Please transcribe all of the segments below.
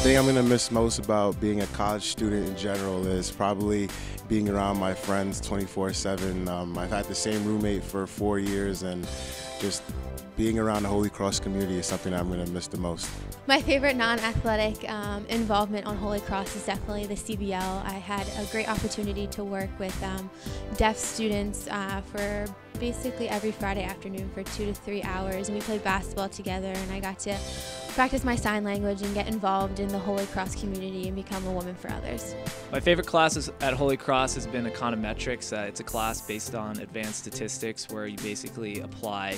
thing I'm gonna miss most about being a college student in general is probably being around my friends 24/7. I've had the same roommate for 4 years, and just being around the Holy Cross community is something I'm gonna miss the most. My favorite non-athletic involvement on Holy Cross is definitely the CBL. I had a great opportunity to work with deaf students for basically every Friday afternoon for 2 to 3 hours, and we played basketball together, and I got to practice my sign language and get involved in the Holy Cross community and become a woman for others. My favorite class at Holy Cross has been econometrics. It's a class based on advanced statistics where you basically apply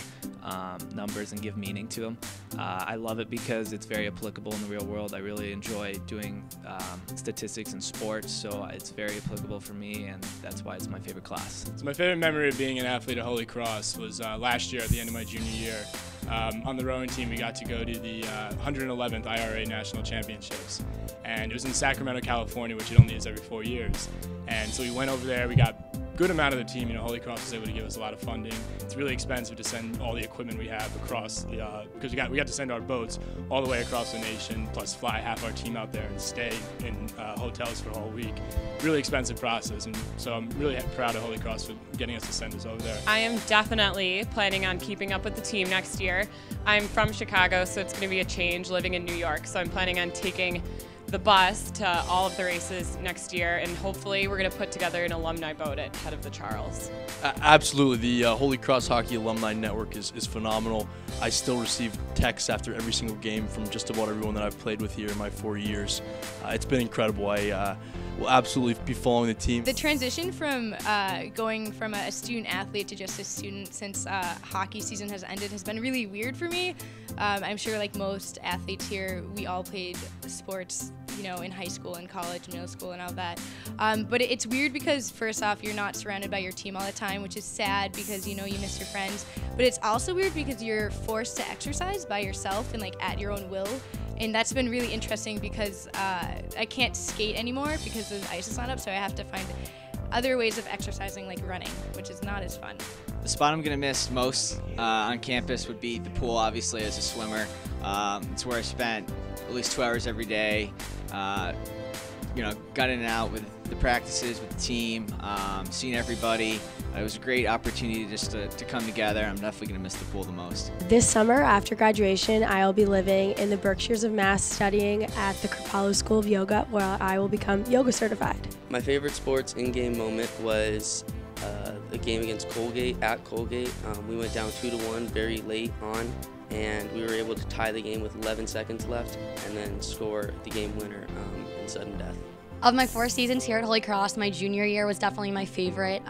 numbers and give meaning to them. I love it because it's very applicable in the real world. I really enjoy doing statistics in sports, so it's very applicable for me, and that's why it's my favorite class. So my favorite memory of being an athlete at Holy Cross was last year at the end of my junior year. On the rowing team, we got to go to the 111th IRA National Championships, and it was in Sacramento, California, which it only is every 4 years. And so we went over there. We got a good amount of the team. Holy Cross was able to give us a lot of funding. It's really expensive to send all the equipment we have across because we got to send our boats all the way across the nation, plus fly half our team out there and stay in hotels for a whole week. Really expensive process, and so I'm really proud of Holy Cross for getting us to send us over there. I am definitely planning on keeping up with the team next year. I'm from Chicago, so it's going to be a change living in New York, so I'm planning on taking the bus to all of the races next year, and hopefully we're going to put together an alumni boat at Head of the Charles. Absolutely. The Holy Cross Hockey Alumni Network is phenomenal. I still receive texts after every single game from just about everyone that I've played with here in my 4 years. It's been incredible. I will absolutely be following the team. The transition from going from a student athlete to just a student since hockey season has ended has been really weird for me. I'm sure like most athletes here, we all played sports, in high school and college, middle school and all that. But it's weird because first off, you're not surrounded by your team all the time, which is sad because you miss your friends. But it's also weird because you're forced to exercise by yourself and like at your own will. And that's been really interesting because I can't skate anymore because the ice is not up, so I have to find other ways of exercising like running, which is not as fun. The spot I'm going to miss most on campus would be the pool, obviously, as a swimmer. It's where I spent at least 2 hours every day, got in and out with the practices, with the team, seeing everybody. It was a great opportunity just to come together. I'm definitely going to miss the pool the most. This summer, after graduation, I will be living in the Berkshires of Mass studying at the Kripalu School of Yoga, where I will become yoga certified. My favorite sports in-game moment was a game against Colgate, at Colgate. We went down 2-1 very late on, and we were able to tie the game with 11 seconds left and then score the game winner in sudden death. Of my 4 seasons here at Holy Cross, my junior year was definitely my favorite.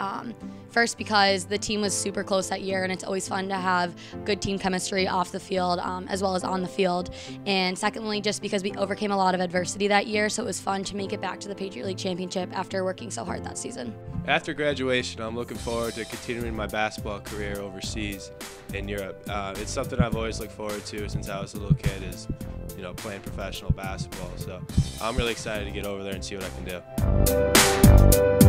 First because the team was super close that year, and it's always fun to have good team chemistry off the field as well as on the field. And secondly, just because we overcame a lot of adversity that year, so it was fun to make it back to the Patriot League Championship after working so hard that season. After graduation, I'm looking forward to continuing my basketball career overseas in Europe. It's something I've always looked forward to since I was a little kid, is playing professional basketball. So I'm really excited to get over there and see what I can do.